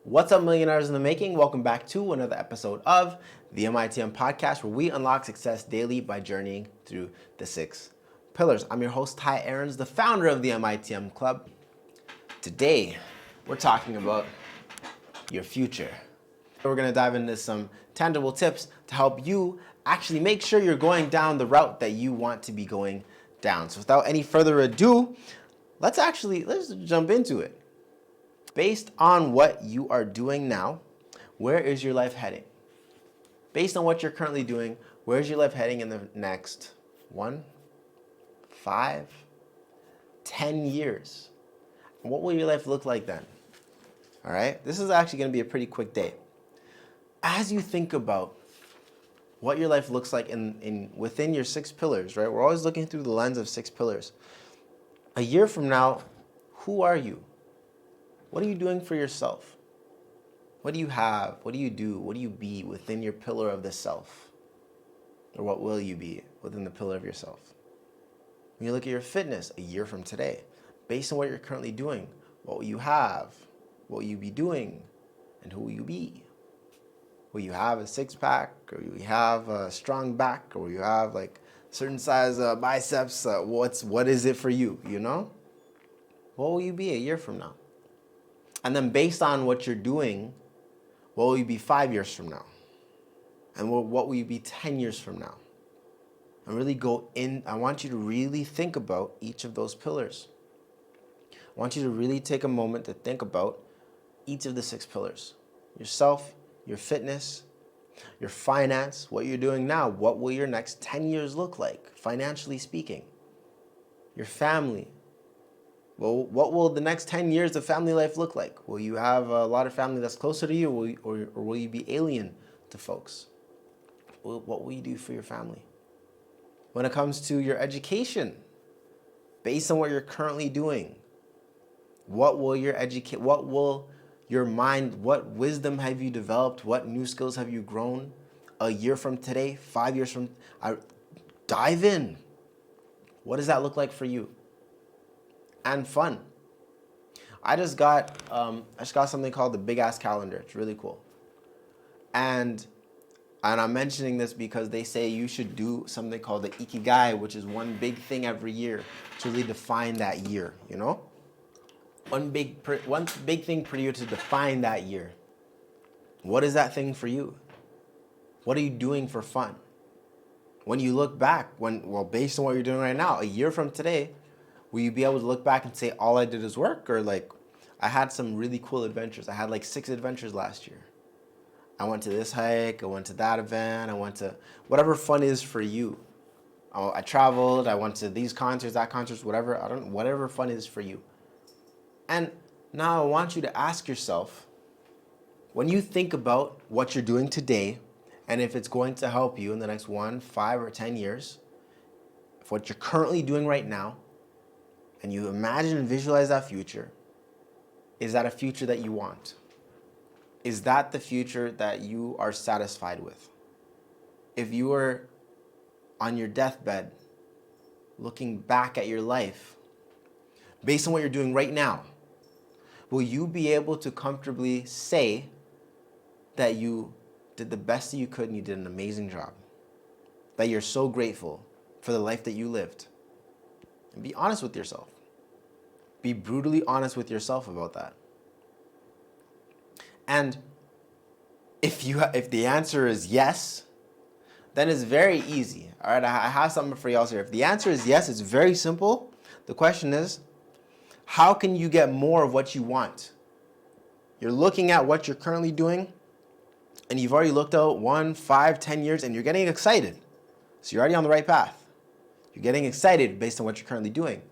What's up, millionaires in the making? Welcome back to another episode of the MITM podcast, where we unlock success daily by journeying through the 6 pillars. I'm your host, Ty Aarons, the founder of the MITM Club. Today, we're talking about your future. We're going to dive into some tangible tips to help you actually make sure you're going down the route that you want to be going down. So without any further ado, let's jump into it. Based on what you are doing now, where is your life heading? Based on what you're currently doing, where is your life heading in the next 1, 5, 10 years? What will your life look like then? All right, this is actually going to be a pretty quick day. As you think about what your life looks like within your 6 pillars, right? We're always looking through the lens of 6 pillars. A year from now, who are you? What are you doing for yourself? What do you have? What do you do? What do you be within your pillar of the self? Or what will you be within the pillar of yourself? When you look at your fitness a year from today, based on what you're currently doing, what will you have? What will you be doing? And who will you be? Will you have a 6-pack? Or will you have a strong back? Or will you have like certain size biceps? What is it for you, you know? What will you be a year from now? And then based on what you're doing, what will you be 5 years from now? And what will you be 10 years from now? And really go in, I want you to really think about each of those pillars. I want you to really take a moment to think about each of the 6 pillars. Yourself, your fitness, your finance, what you're doing now. What will your next 10 years look like, financially speaking? Your family. Well, what will the next 10 years of family life look like? Will you have a lot of family that's closer to you, or will you be alien to folks? What will you do for your family? When it comes to your education, based on what you're currently doing, what will your mind, what wisdom have you developed? What new skills have you grown a year from today, 5 years from? Dive in. What does that look like for you? And fun. I just got something called the Big Ass Calendar. It's really cool. And I'm mentioning this because they say you should do something called the Ikigai, which is one big thing every year to really define that year, you know? One big thing for you to define that year. What is that thing for you? What are you doing for fun? When you look back, based on what you're doing right now, a year from today, will you be able to look back and say, all I did is work? Or like, I had some really cool adventures. I had like 6 adventures last year. I went to this hike, I went to that event, I went to whatever fun is for you. I traveled, I went to these concerts, that concerts, whatever fun is for you. And now I want you to ask yourself, when you think about what you're doing today, and if it's going to help you in the next 1, 5, or 10 years, if what you're currently doing right now, and you imagine and visualize that future, is that a future that you want? Is that the future that you are satisfied with? If you were on your deathbed, looking back at your life, based on what you're doing right now, will you be able to comfortably say that you did the best that you could and you did an amazing job? That you're so grateful for the life that you lived? And be honest with yourself. Be brutally honest with yourself about that. And if the answer is yes, then it's very easy. All right, I have something for y'all here. If the answer is yes, it's very simple. The question is, how can you get more of what you want? You're looking at what you're currently doing, and you've already looked out 1, 5, 10 years, and you're getting excited. So you're already on the right path. You're getting excited based on what you're currently doing.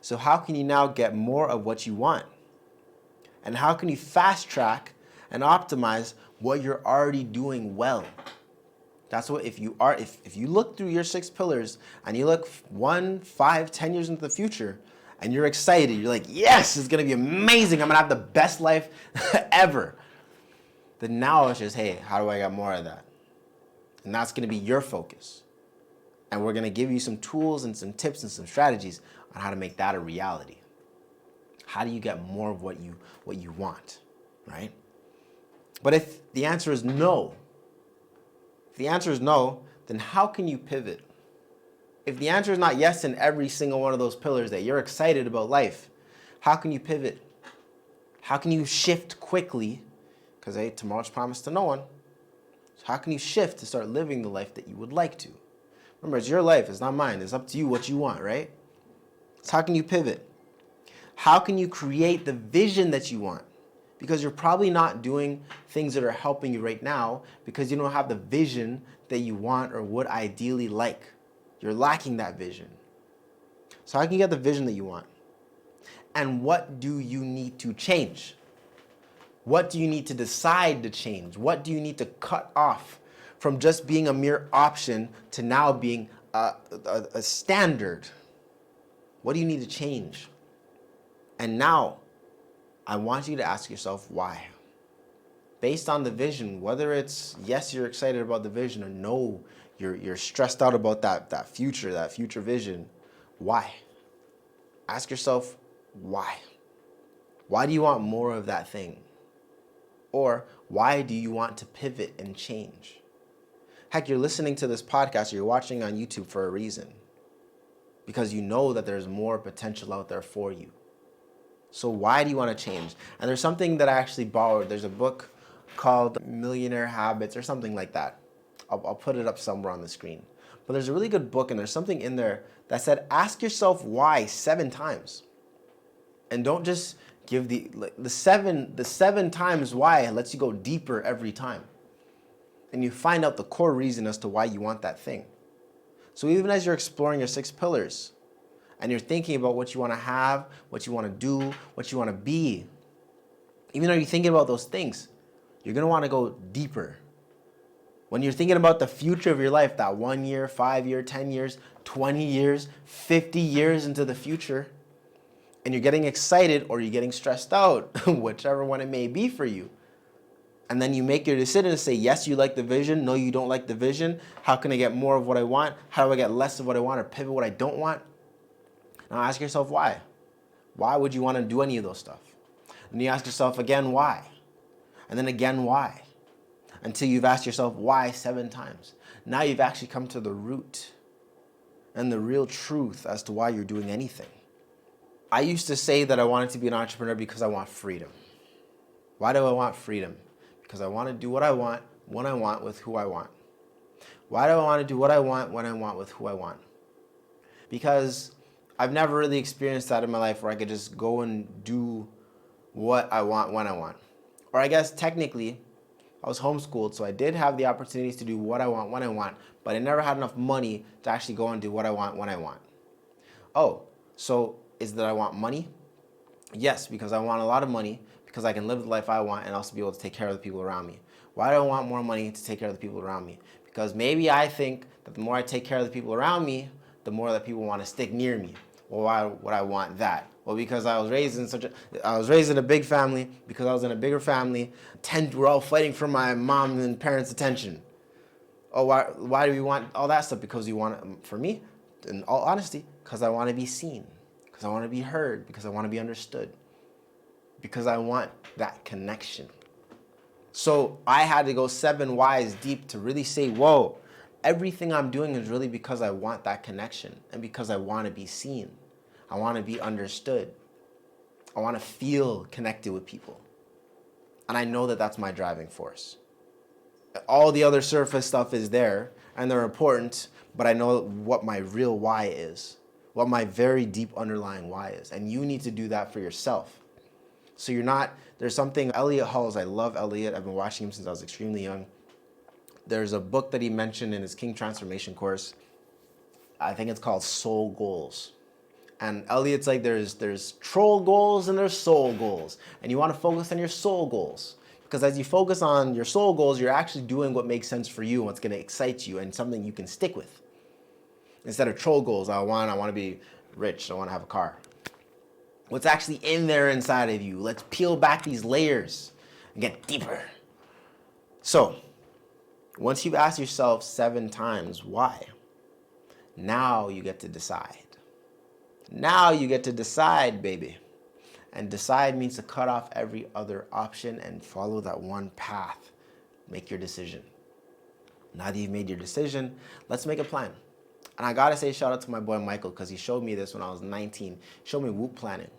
So how can you now get more of what you want? And how can you fast track and optimize what you're already doing well? That's what, if you look through your 6 pillars and you look 1, 5, 10 years into the future and you're excited, you're like, yes, it's gonna be amazing. I'm gonna have the best life ever. Then now it's just, hey, how do I get more of that? And that's gonna be your focus. And we're gonna give you some tools and some tips and some strategies on how to make that a reality. How do you get more of what you want, right? But if the answer is no, then how can you pivot? If the answer is not yes in every single one of those pillars that you're excited about life, how can you pivot? How can you shift quickly? Because hey, tomorrow's promised to no one. So how can you shift to start living the life that you would like to? Remember, it's your life, it's not mine. It's up to you what you want, right? So how can you pivot? How can you create the vision that you want? Because you're probably not doing things that are helping you right now because you don't have the vision that you want or would ideally like. You're lacking that vision. So how can you get the vision that you want? And what do you need to change? What do you need to decide to change? What do you need to cut off from just being a mere option to now being a standard? What do you need to change? And now, I want you to ask yourself why. Based on the vision, whether it's yes, you're excited about the vision, or no, you're stressed out about that future vision, why? Ask yourself why. Why do you want more of that thing? Or why do you want to pivot and change? Heck, you're listening to this podcast or you're watching on YouTube for a reason. Because you know that there's more potential out there for you. So why do you want to change? And there's something that I actually borrowed. There's a book called Millionaire Habits or something like that. I'll put it up somewhere on the screen. But there's a really good book and there's something in there that said, ask yourself why 7 times. And don't just give the seven times why lets you go deeper every time. And you find out the core reason as to why you want that thing. So even as you're exploring your 6 pillars, and you're thinking about what you want to have, what you want to do, what you want to be, even though you're thinking about those things, you're going to want to go deeper. When you're thinking about the future of your life, that 1 year, 5 year, 10 years, 20 years, 50 years into the future, and you're getting excited or you're getting stressed out, whichever one it may be for you, and then you make your decision to say, yes, you like the vision, no, you don't like the vision, how can I get more of what I want, how do I get less of what I want or pivot what I don't want? Now ask yourself why. Why would you want to do any of those stuff? And you ask yourself again, why? And then again, why? Until you've asked yourself why 7 times. Now you've actually come to the root and the real truth as to why you're doing anything. I used to say that I wanted to be an entrepreneur because I want freedom. Why do I want freedom? Because I want to do what I want, when I want, with who I want. Why do I want to do what I want, when I want, with who I want? Because I've never really experienced that in my life where I could just go and do what I want when I want. Or I guess technically, I was homeschooled, so I did have the opportunities to do what I want when I want, but I never had enough money to actually go and do what I want when I want. Oh, so is that I want money? Yes, because I want a lot of money, because I can live the life I want and also be able to take care of the people around me. Why do I want more money to take care of the people around me? Because maybe I think that the more I take care of the people around me, the more that people want to stick near me. Well, why would I want that? Well, because I was raised in a big family, because I was in a bigger family, we're all fighting for my mom and parents' attention. Oh, why do we want all that stuff? Because we want it, for me, in all honesty, because I want to be seen, because I want to be heard, because I want to be understood, because I want that connection. So I had to go 7 whys deep to really say, whoa, everything I'm doing is really because I want that connection and because I want to be seen. I want to be understood. I want to feel connected with people. And I know that that's my driving force. All the other surface stuff is there and they're important, but I know what my real why is, what my very deep underlying why is. And you need to do that for yourself. So there's something, Elliot Hulls, I love Elliot. I've been watching him since I was extremely young. There's a book that he mentioned in his King Transformation course. I think it's called Soul Goals. And Elliot's like, there's troll goals and there's soul goals. And you want to focus on your soul goals. Because as you focus on your soul goals, you're actually doing what makes sense for you and what's going to excite you and something you can stick with. Instead of troll goals, I want to be rich, I want to have a car. What's actually in there inside of you? Let's peel back these layers and get deeper. So, once you've asked yourself 7 times why, now you get to decide. Now you get to decide, baby. And decide means to cut off every other option and follow that one path. Make your decision. Now that you've made your decision, let's make a plan. And I gotta say shout out to my boy Michael, because he showed me this when I was 19. He showed me WOOP planning.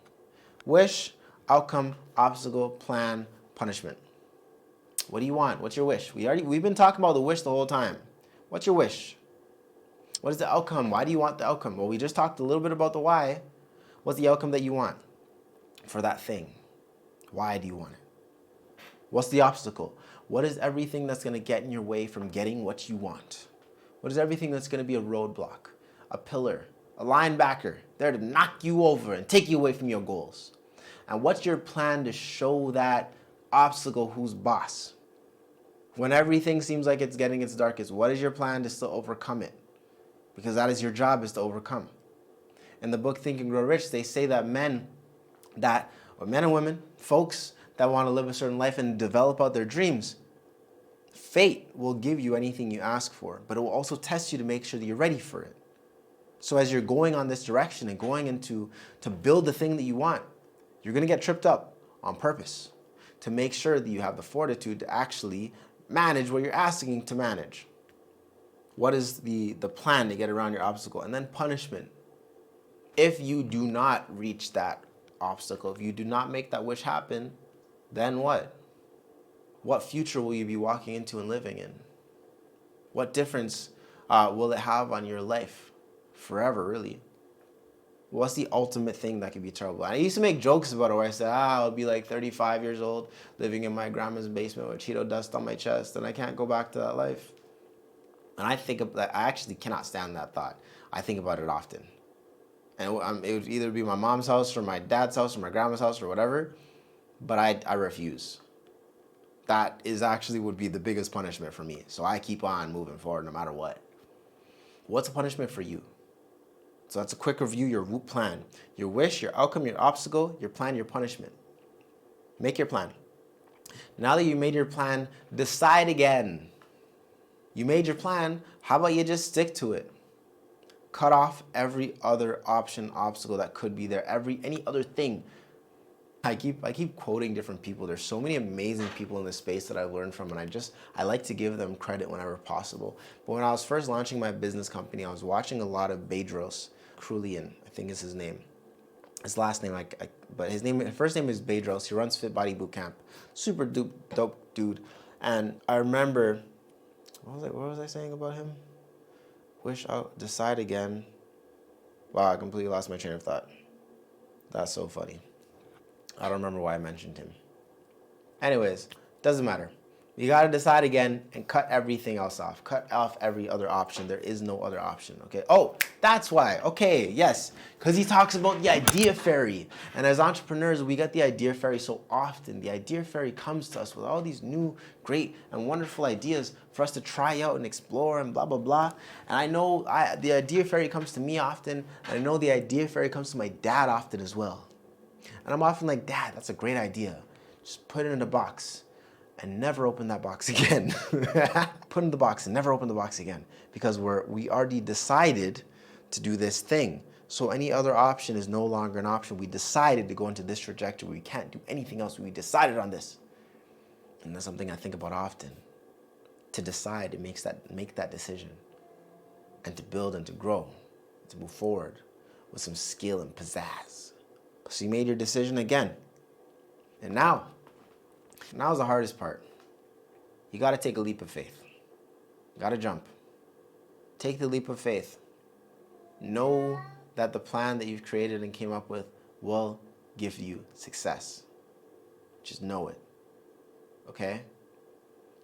Wish, outcome, obstacle, plan, punishment. What do you want? What's your wish? We've been talking about the wish the whole time. What's your wish? What is the outcome? Why do you want the outcome? Well, we just talked a little bit about the why. What's the outcome that you want for that thing? Why do you want it? What's the obstacle? What is everything that's going to get in your way from getting what you want? What is everything that's going to be a roadblock, a pillar, a linebacker, there to knock you over and take you away from your goals? And what's your plan to show that obstacle who's boss? When everything seems like it's getting its darkest, what is your plan to still overcome it? Because that is your job, is to overcome. In the book Think and Grow Rich, they say that men and women, folks that want to live a certain life and develop out their dreams, fate will give you anything you ask for, but it will also test you to make sure that you're ready for it. So as you're going on this direction and going to build the thing that you want, you're going to get tripped up on purpose to make sure that you have the fortitude to actually manage what you're asking to manage. What is the plan to get around your obstacle? And then punishment. If you do not reach that obstacle, if you do not make that wish happen, then what? What future will you be walking into and living in? What difference will it have on your life? Forever, really. What's the ultimate thing that could be terrible? I used to make jokes about it where I said, I'll be like 35 years old, living in my grandma's basement with Cheeto dust on my chest, and I can't go back to that life. And I think of that. I actually cannot stand that thought. I think about it often. And it would either be my mom's house or my dad's house or my grandma's house or whatever, but I refuse. That would be the biggest punishment for me. So I keep on moving forward no matter what. What's a punishment for you? So that's a quick review, your WOOP plan. Your wish, your outcome, your obstacle, your plan, your punishment. Make your plan. Now that you made your plan, decide again. You made your plan, how about you just stick to it? Cut off every other option, obstacle that could be there, any other thing. I keep quoting different people. There's so many amazing people in this space that I've learned from, and I like to give them credit whenever possible. But when I was first launching my business company, I was watching a lot of Bedros Krulian, I think is his name. His last name, but his first name is Bedros. He runs Fit Body Bootcamp. Super dope dude. And I remember, what was I saying about him? Wish I'll decide again. Wow, I completely lost my train of thought. That's so funny. I don't remember why I mentioned him. Anyways, doesn't matter. You got to decide again and cut everything else off. Cut off every other option. There is no other option, okay? Oh, that's why. Okay, yes. Because he talks about the idea fairy. And as entrepreneurs, we get the idea fairy so often. The idea fairy comes to us with all these new, great, and wonderful ideas for us to try out and explore and blah, blah, blah. And I know the idea fairy comes to me often. And I know the idea fairy comes to my dad often as well. And I'm often like, Dad, that's a great idea. Just put it in a box and never open that box again. Put it in the box and never open the box again, because we already decided to do this thing. So any other option is no longer an option. We decided to go into this trajectory. We can't do anything else. We decided on this. And that's something I think about often. To decide, to make that decision, and to build and to grow, to move forward with some skill and pizzazz. So you made your decision again. And now's the hardest part. You got to take a leap of faith. You got to jump. Take the leap of faith. Know that the plan that you've created and came up with will give you success. Just know it. Okay?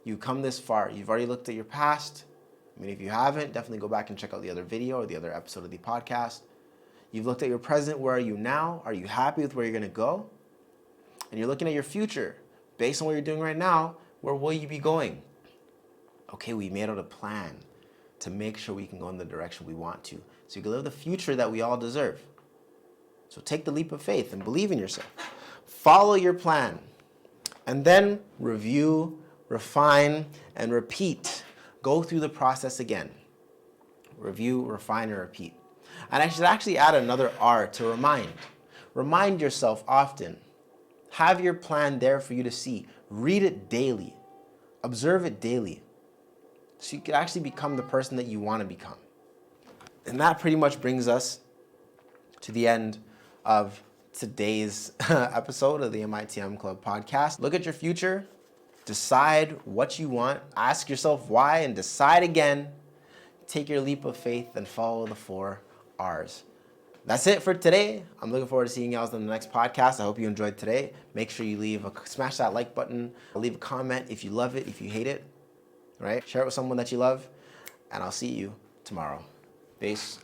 You've come this far. You've already looked at your past. I mean, if you haven't, definitely go back and check out the other video or the other episode of the podcast. You've looked at your present. Where are you now? Are you happy with where you're going to go? And you're looking at your future. Based on what you're doing right now, where will you be going? Okay, we made out a plan to make sure we can go in the direction we want to, so you can live the future that we all deserve. So take the leap of faith and believe in yourself. Follow your plan. And then review, refine, and repeat. Go through the process again. Review, refine, and repeat. And I should actually add another R to remind. Remind yourself often. Have your plan there for you to see. Read it daily. Observe it daily. So you can actually become the person that you want to become. And that pretty much brings us to the end of today's episode of the MITM Club podcast. Look at your future, decide what you want, ask yourself why, and decide again. Take your leap of faith and follow the 4 R's. That's it for today. I'm looking forward to seeing y'all in the next podcast. I hope you enjoyed today. Make sure you smash that like button. Leave a comment if you love it, if you hate it, right? Share it with someone that you love, and I'll see you tomorrow. Peace.